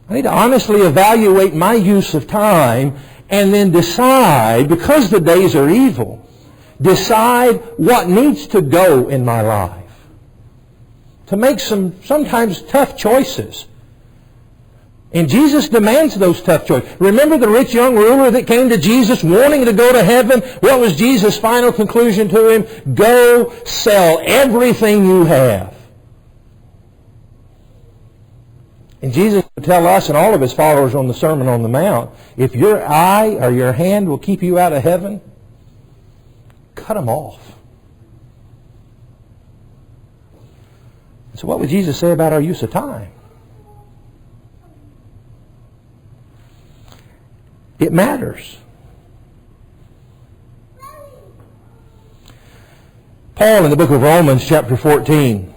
I need to honestly evaluate my use of time and then decide, because the days are evil, decide what needs to go in my life. To make some sometimes tough choices. And Jesus demands those tough choices. Remember the rich young ruler that came to Jesus wanting to go to heaven? What was Jesus' final conclusion to him? Go sell everything you have. And Jesus would tell us and all of His followers on the Sermon on the Mount, if your eye or your hand will keep you out of heaven, cut them off. So what would Jesus say about our use of time? It matters. Paul in the book of Romans chapter 14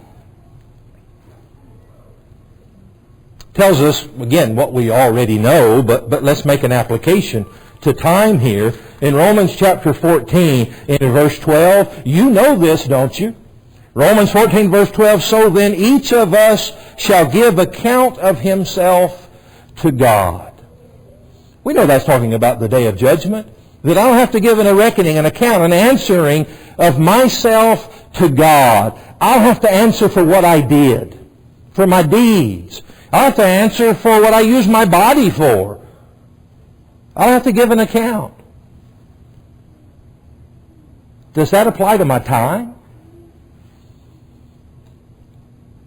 tells us, again, what we already know, but let's make an application to time here. In Romans chapter 14, in verse 12, you know this, don't you? Romans 14, verse 12, so then each of us shall give account of himself to God. We know that's talking about the day of judgment. That I'll have to give a reckoning, an account, an answering of myself to God. I'll have to answer for what I did, for my deeds. I'll have to answer for what I use my body for. I'll have to give an account. Does that apply to my time?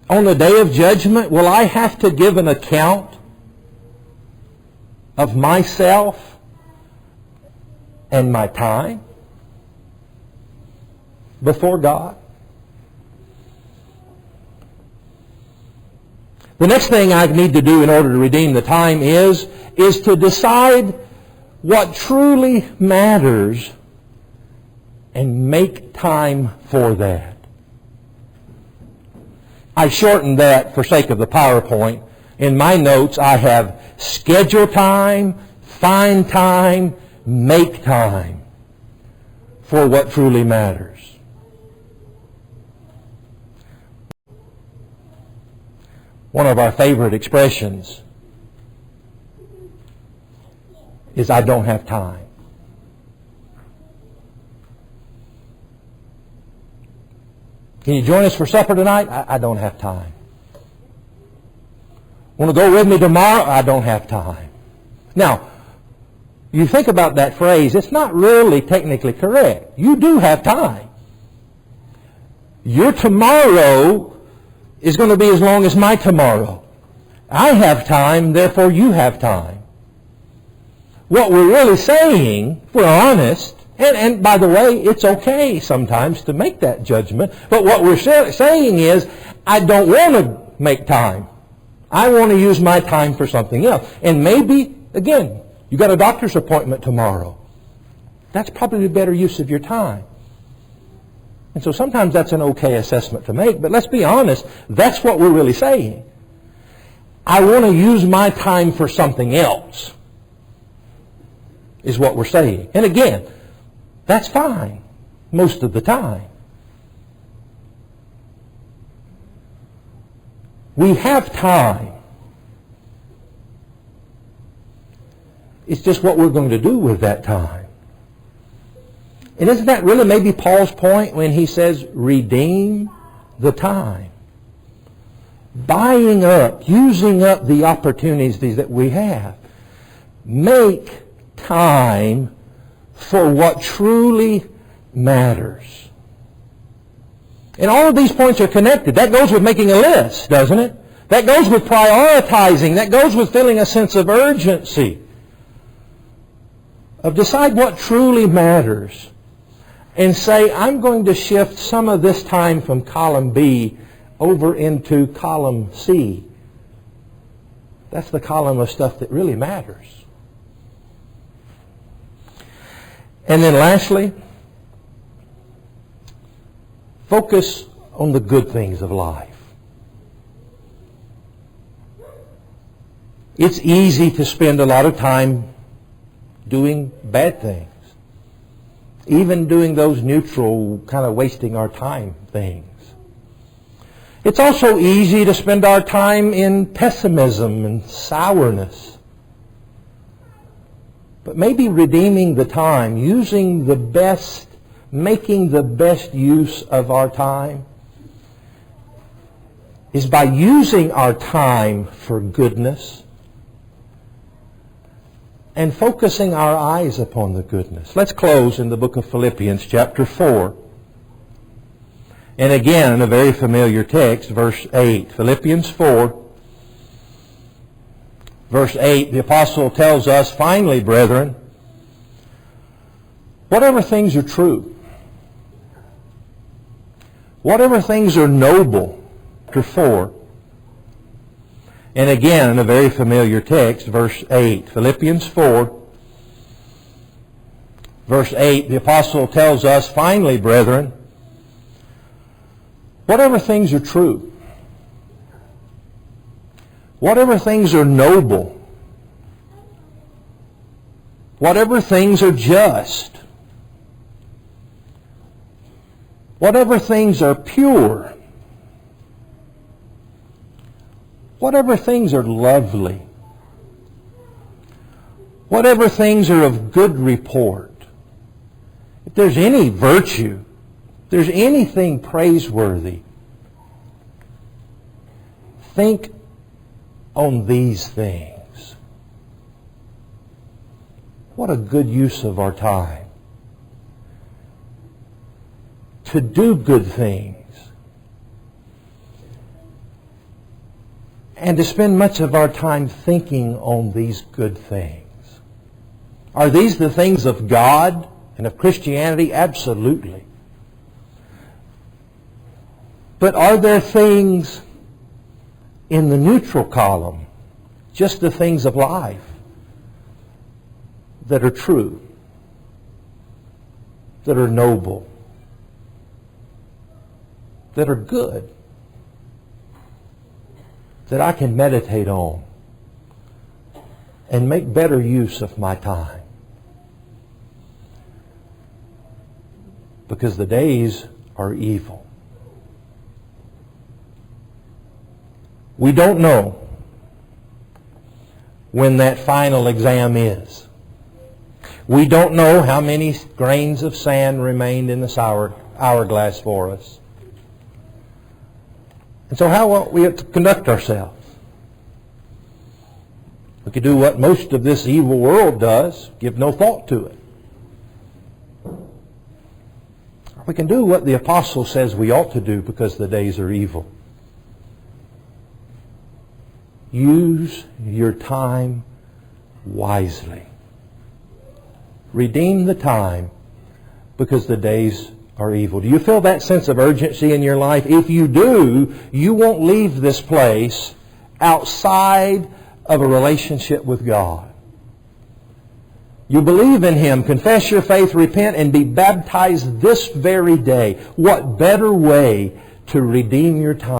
On the day of judgment, will I have to give an account of myself and my time before God? The next thing I need to do in order to redeem the time is to decide what truly matters and make time for that. I shortened that for sake of the PowerPoint. In my notes, I have schedule time, find time, make time for what truly matters. One of our favorite expressions is, I don't have time. Can you join us for supper tonight? I don't have time. Want to go with me tomorrow? I don't have time. Now, you think about that phrase, it's not really technically correct. You do have time. Your tomorrow is going to be as long as my tomorrow. I have time, therefore you have time. What we're really saying, if we're honest, and by the way, it's okay sometimes to make that judgment, but what we're saying is, I don't want to make time. I want to use my time for something else. And maybe, again, you got a doctor's appointment tomorrow. That's probably a better use of your time. And so sometimes that's an okay assessment to make, but let's be honest, that's what we're really saying. I want to use my time for something else, is what we're saying. And again, that's fine most of the time. We have time. It's just what we're going to do with that time. And isn't that really maybe Paul's point when he says, redeem the time? Buying up, using up the opportunities that we have. Make time for what truly matters. And all of these points are connected. That goes with making a list, doesn't it? That goes with prioritizing. That goes with feeling a sense of urgency. Of decide what truly matters. And say, I'm going to shift some of this time from column B over into column C. That's the column of stuff that really matters. And then lastly, focus on the good things of life. It's easy to spend a lot of time doing bad things. Even doing those neutral, kind of wasting our time things. It's also easy to spend our time in pessimism and sourness. But maybe redeeming the time, making the best use of our time, is by using our time for goodness and focusing our eyes upon the goodness. Let's close in the book of Philippians chapter 4. And again, a very familiar text, verse 8. Philippians 4, verse 8, the apostle tells us, "Finally, brethren, whatever things are true, whatever things are noble," chapter 4. And again, a very familiar text, verse 8. Philippians 4, verse 8, the apostle tells us, "Finally, brethren, whatever things are true, whatever things are noble, whatever things are just, whatever things are pure, whatever things are lovely, whatever things are of good report, if there's any virtue, if there's anything praiseworthy, think on these things." What a good use of our time. To do good things. And to spend much of our time thinking on these good things. Are these the things of God and of Christianity? Absolutely. But are there things in the neutral column, just the things of life, that are true, that are noble, that are good, that I can meditate on and make better use of my time? Because the days are evil. We don't know when that final exam is. We don't know how many grains of sand remained in the hourglass for us. And so how ought we to conduct ourselves? We could do what most of this evil world does, give no thought to it. Or we can do what the apostle says we ought to do because the days are evil. Use your time wisely. Redeem the time because the days are evil. Do you feel that sense of urgency in your life? If you do, you won't leave this place outside of a relationship with God. You believe in Him, confess your faith, repent, and be baptized this very day. What better way to redeem your time